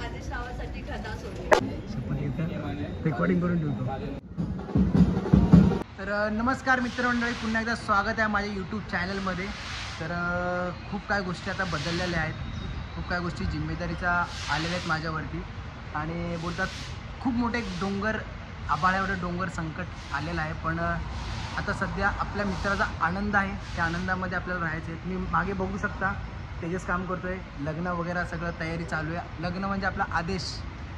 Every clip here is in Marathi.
आदेश नावासाठी घटा सोडली. रेकॉर्डिंग करून ठेवतो. तर नमस्कार मित्रमंडळी, पुन्हा एकदा स्वागत आहे माझ्या यूट्यूब चॅनलमध्ये. तर खूप काय गोष्टी आता बदललेल्या आहेत, खूप काय गोष्टी जिम्मेदारीचा आलेल्या आहेत माझ्यावरती आणि बोलतात खूप मोठे डोंगर, आभाळावर डोंगर संकट आलेलं आहे. पण आता सध्या आपल्या मित्राचा आनंद आहे, त्या आनंदामध्ये आपल्याला राहायचं आहे. तुम्ही मागे बघू शकता, तेजस काम करतो आहे, लग्न वगैरे सगळं तयारी चालू आहे. लग्न म्हणजे आपला आदेश,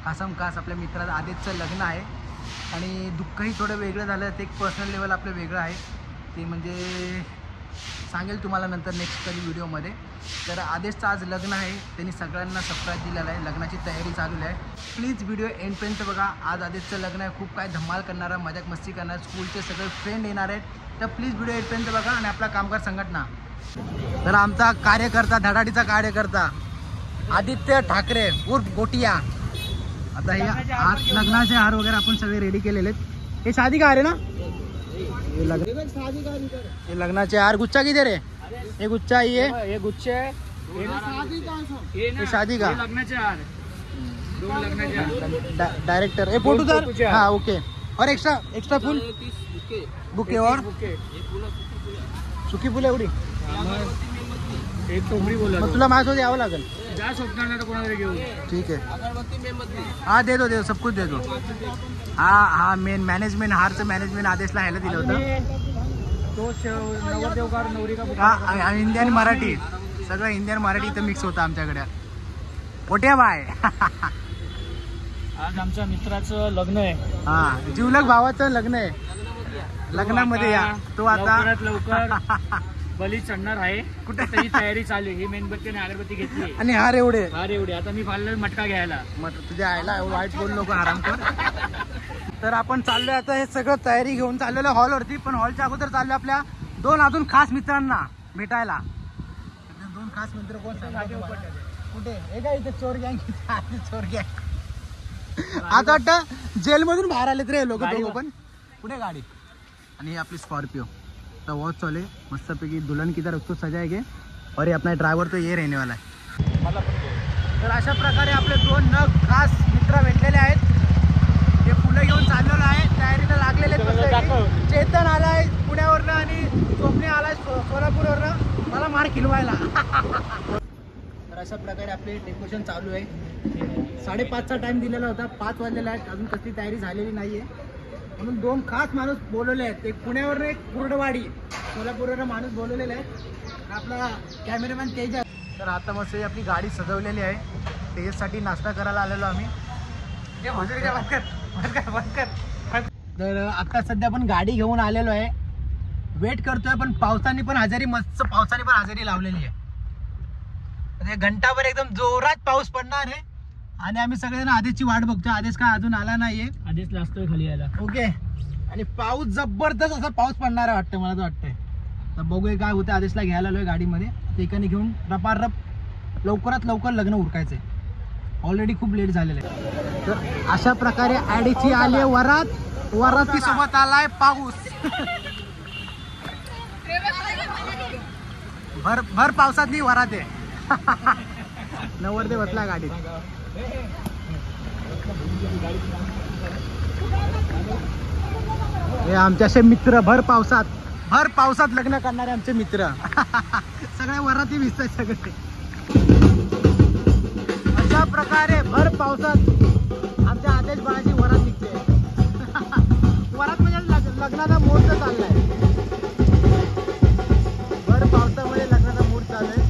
खासम खास आपल्या मित्राचं आदेशचं लग्न आहे आणि दुःखही थोडं वेगळं झालं. ते एक पर्सनल लेवल आपलं वेगळं आहे, ते म्हणजे सांगेल तुम्हाला नंतर नेक्स्ट कधी व्हिडिओमध्ये. तर आदेशचं आज लग्न आहे, त्यांनी सगळ्यांना सरप्राईज दिलेलं आहे, लग्नाची तयारी चालू आहे. प्लीज व्हिडिओ एंडपर्यंत बघा. आज आदेशचं लग्न आहे, खूप काय धमाल करणारा, मजाक मस्ती करणार, स्कूलचे सगळे फ्रेंड येणार आहेत. तर प्लीज व्हिडिओ एंडपर्यंत बघा. आणि आपला कामगार संघटना, तर आमचा कार्यकर्ता, धडाडीचा कार्यकर्ता आदित्य ठाकरे उर्फ गोटिया. आता हे लग्नाचे हार वगैरे आपण सगळे रेडी केलेले आहेत. हे शादी का हार आहे ना, ये लग्नाचे हार. गुच्छा किधर रे? ये गुच्छा, ये गुच्छे, ये शादी का लग्नाचे हार, दोन लग्नाचे हार. डायरेक्टर ये फोटो तर हाँ ओके. और एक्स्ट्रा फुल बुके और सुकी फुलं एवढी एक टोकरी बोला. मग तुला माझ्यासोबत यावं लागेल. जा स्वप्नाला तर कोणाला घेऊन. ठीक आहे, हाँ दे दो सब कुछ दे दो. हाँ मेन मॅनेजमेंट, हारचं मॅनेजमेंट आदेशला ह्याला दिलं होतं. नवरदेवकार नवरी का हा, हिंदी आणि मराठी सगळं, हिंदी आणि मराठी इथं मिक्स होतं आमच्याकडे. पोट्या बाय. आज आमच्या मित्राचं लग्न आहे. हा, जिवलग भावाचं लग्न आहे. लग्नामध्ये या तो आता लवकर बली चढणार आहे. कुठे तरी तयारी चालू आहे. ही मेणबत्ती आणि अगरबत्ती घेतली आणि हार एवढे आता मी फाडलं मटका घ्यायला. तुझ्या आयला वाईट बोल नको, आराम कर. तर आपण चाललोय आता, हे सगळं तयारी घेऊन चाललेलं हॉलवरती. पण हॉलच्या अगोदर चाललो आपल्या दोन अजून खास मित्रांना भेटायला. दोन खास मित्र कोण कुठे? हे काय इथे चोर गँग, चोर गँग. आता वाटतं जेलमधून बाहेर आलेत रे लोक दोघं पण. पुढे गाडी आणि ही आपली स्कॉर्पिओ. तर वॉच चाले मस्तपैकी दुल्हन की तरह उसको सजाएंगे और ये अपना ड्राइवर तो ये रहने वाला है. तर अशा प्रकारे आपले दोन नग खास मित्र भेटलेले आहेत. हे फुलं घेऊन चाललेलं आहे, तयारीला लागलेले आहेत. चेतन आलाय पुण्यावरनं आणि सोमने आलाय सोलापूरवरनं मला मार खिलवायला. तर अशा प्रकारे आपले डेकोरेशन चालू आहे. 5:30चा टाइम दिलेला होता, 5 वाजलेला आहे, अजून कसली तयारी झालेली नाहीये. म्हणून दोन खास माणूस बोलवले आहेत, एक पुण्यावरनं एक कुर्डवाडी सोलापूरवरनं माणूस बोलवलेले आहेत. आपला कॅमेरामॅन तेज. तर आता मस्त आपली गाडी सजवलेली आहे. तेजसाठी नाश्ता करायला आलेलो आम्ही. तर आता सध्या पण गाडी घेऊन आलेलो आहे, वेट करतोय. पण पावसाने पण हजेरी, मस्त पावसाने पण हजेरी लावलेली आहे. घंटाभर एकदम जोरात पाऊस पडणार आहे आणि आम्ही सगळेजण आदेशची वाट बघतोय. आदेश काय अजून आला नाहीये, आदेश लागतोय खाली यायला. ओके. आणि पाऊस जबरदस्त असा पाऊस पडणार आहे वाटतं, मला तर वाटतंय. तर बघूया काय होतं. आदेशला घ्यायला आलोय गाडीमध्ये, एकाने घेऊन रपारप लवकरात लवकर लग्न उरकायचंय. ऑलरेडी खूप लेट झालेलं आहे. तर अशा प्रकारे आडीची आली वरात, वराती सोबत आलाय पाऊस. भर पावसातली वरात आहे. नवरदेव बसला गाडीत. हे आमचे असे मित्र भर पावसात लग्न करणारे आमचे मित्र. सगळे वराती भिजतात सगळे. अशा प्रकारे भर पावसात आमच्या आदेश बाळाची वरात निघते. वरात म्हणजे लग्नाचा मुहूर्त चाललाय. भर पावसामध्ये लग्नाचा मुहूर्त चाललाय.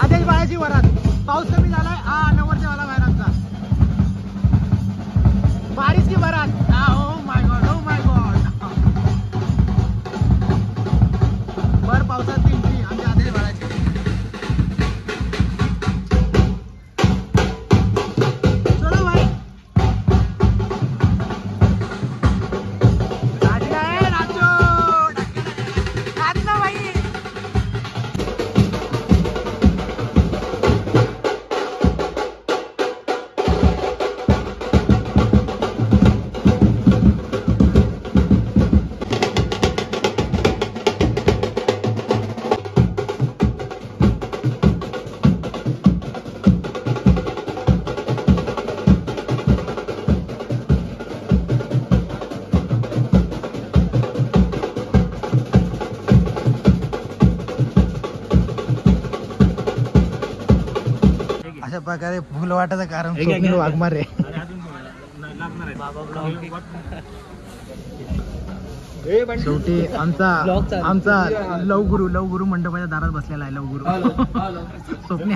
आदेश बाळाची वरात. पाऊस कमी झालाय. हा नवरदेवाला बाहेर आमचा बारिशची वरात. Oh my God, oh my God. भर पावसात एंट्री आमच्या आदेश बाळाची. चलो भाई, अशा प्रकारे फुल वाटायचं कारण स्वप्नील वाघमारे. शेवटी आमचा लवगुरु मंडपाच्या दारात बसलेला आहे. लवगुरु स्वप्ने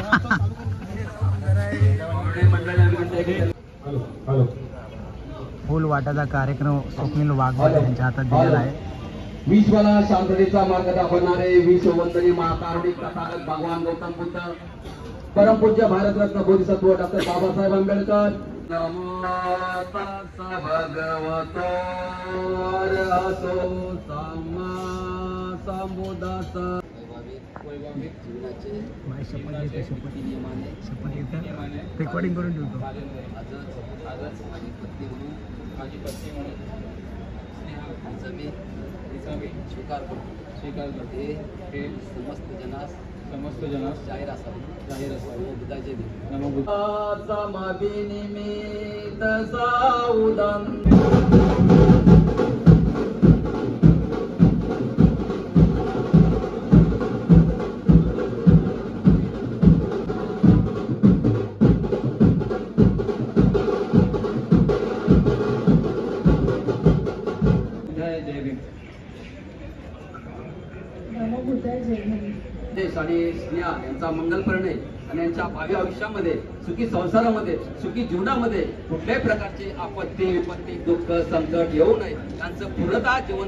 फुल वाटाचा कार्यक्रम स्वप्नील वाघमारे यांच्या हातात दिलेला आहे. विश्वाला शांततेचा मार्ग दाखवणारे विश्ववंदनी महाकारुणिक तथागत भगवान गौतम बुद्ध, परमपूज्य भारतरत्न बोधिसत्व डॉक्टर बाबासाहेब आंबेडकर. नमो तस्स भगवतो अरहतो सम्मा संबुद्धस्स. रेकॉर्डिंग करून ठेवतो. माझी पत्नी म्हणून स्वीकार करतो. हे समस्त जनास जाहीर असावे. बुद्धाचे नमो बुद्धाचा निमित्त साउदन. देश आणि स्त्रिया यांचा मंगल परिणय आणि यांच्या भावी आयुष्यामध्ये सुखी संसारामध्ये सुखी जीवनामध्ये कुठल्याही प्रकारची आपत्ती विपत्ती दुःख संकट येऊ नये. त्यांचं पूर्णतः जीवन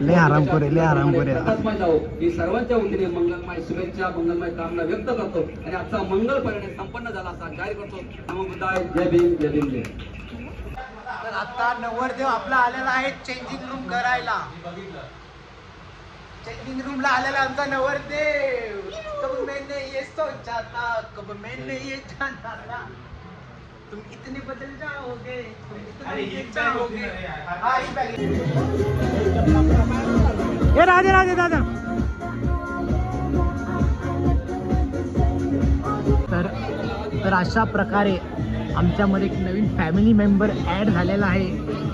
प्रकाशमय जावो ही सर्वांच्या वतीने मंगलमय शुभेच्छा मंगलमय कामना व्यक्त करतो आणि आजचा मंगल परिणय संपन्न झाला असा जाहीर करतो. नमो बुद्धाय. जय भीम जय भीम जय. तर आता नवरदेव आपला आलेला आहे चेंजिंग रूम करायला. चेंजिंग रूम ला आलेला आमचा नवरदेव. कब मैंने ये सोचा था, कब मैंने ये जाना था, तुम इतने बदल जाओगे, तुम इतने जाओगे. ये राधे राधे दादा. तर अशा प्रकारे आमच्यामध्ये एक नवीन फॅमिली मेंबर ऍड झालेला आहे.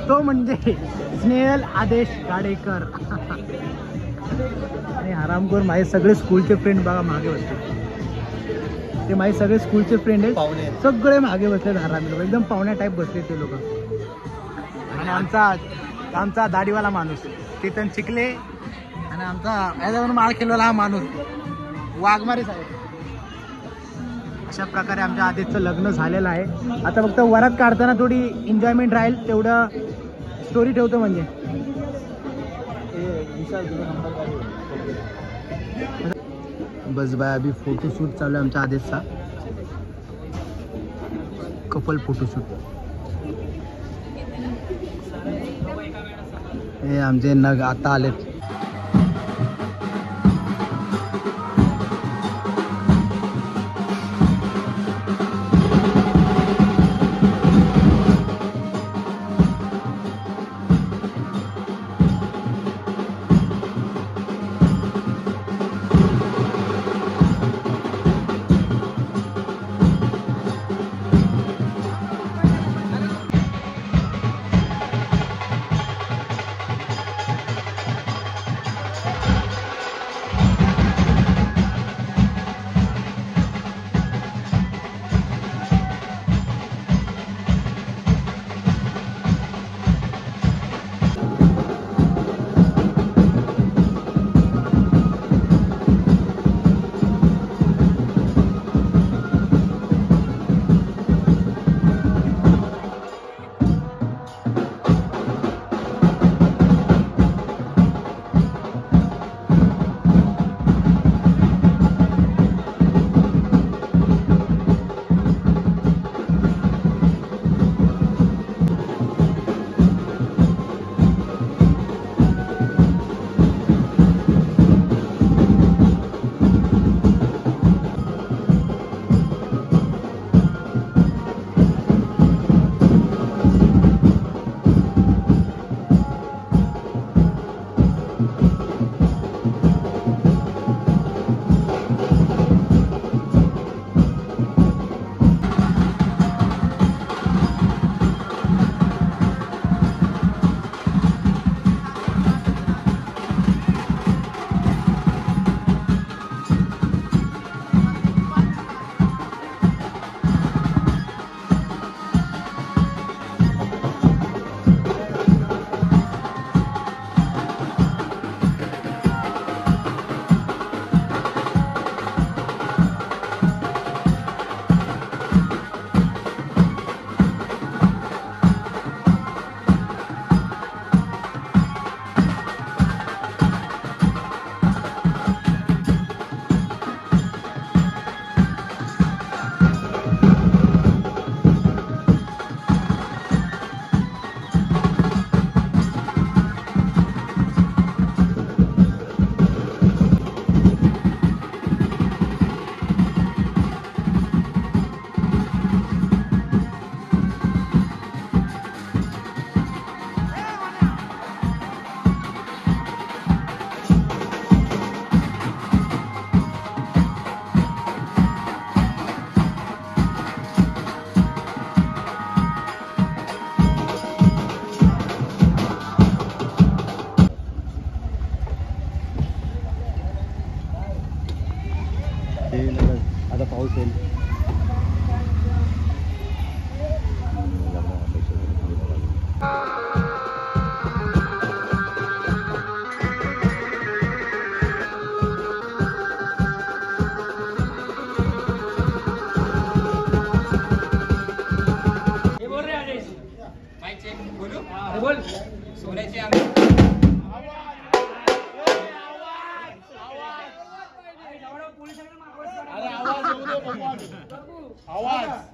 तो म्हणजे स्नेहल आदेश गाडेकर. आणि आरामखोर माझे सगळे स्कूलचे फ्रेंड बघा मागे बसले. ते माझे सगळे स्कूलचे फ्रेंड आहेत. सगळे मागे बसले आराम एकदम पाहुण्या टाईप बसले ते लोक. आणि आमचा दाढीवाला माणूस चेतन चिखले आणि आमचा याच्यावरून माळ खेळलेला हा माणूस वाघमारे साहेब. अशा प्रकारे आमच्या आधीचं लग्न झालेलं आहे. आता फक्त वरात काढताना थोडी एन्जॉयमेंट राहील तेवढं स्टोरी ठेवतो. म्हणजे बस बाय अभी फोटोशूट चालू आहे आमच्या आदेशचा. Couple photoshoot. हे आमचे नग आता आलेत.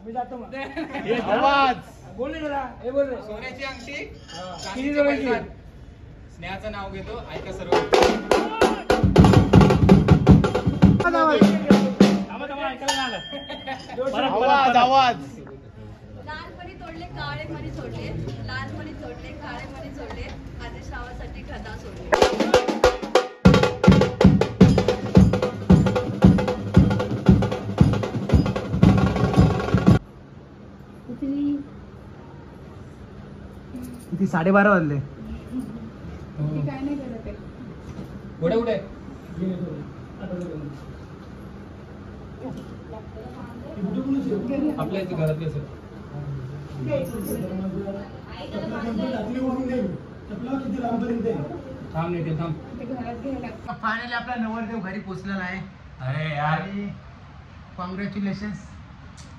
मी जातो मग आवाज बोल रे जरा हे बोल रे सोन्याची अंगठी किती जोडायची? स्नेहाचं नाव घेतो ऐका सर्व आवाज आवाज लाल मणी तोडले काळे मणी सोडले लाल मणी तोडले काळे मणी सोडले आदेशरावासाठी गदा सोडले किती 12:30 वाजले. कुठे कुठे आपल्या इथे घरातले असेल थांब नाही थांब फायनली आपला नवरदेव घरी पोहोचलेला आहे. अरे यार कॉंग्रॅच्युलेशन,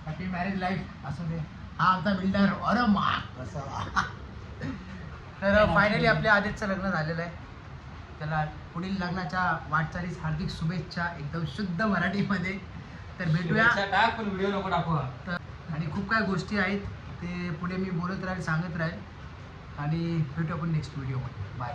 हॅपी मॅरेज लाईफ असू दे. हा आमचा बिल्डर अरे मा तर फायनली आपल्या आदित्यचं लग्न झालेलं आहे. त्याला पुढील लग्नाच्या वाटचालीस हार्दिक शुभेच्छा एकदम शुद्ध मराठीमध्ये. तर भेटूया टाक पण व्हिडिओ नको टाकू. तर आणि खूप काही गोष्टी आहेत ते पुढे मी बोलत राहील सांगत राहील आणि भेटू आपण नेक्स्ट व्हिडिओमध्ये. बाय.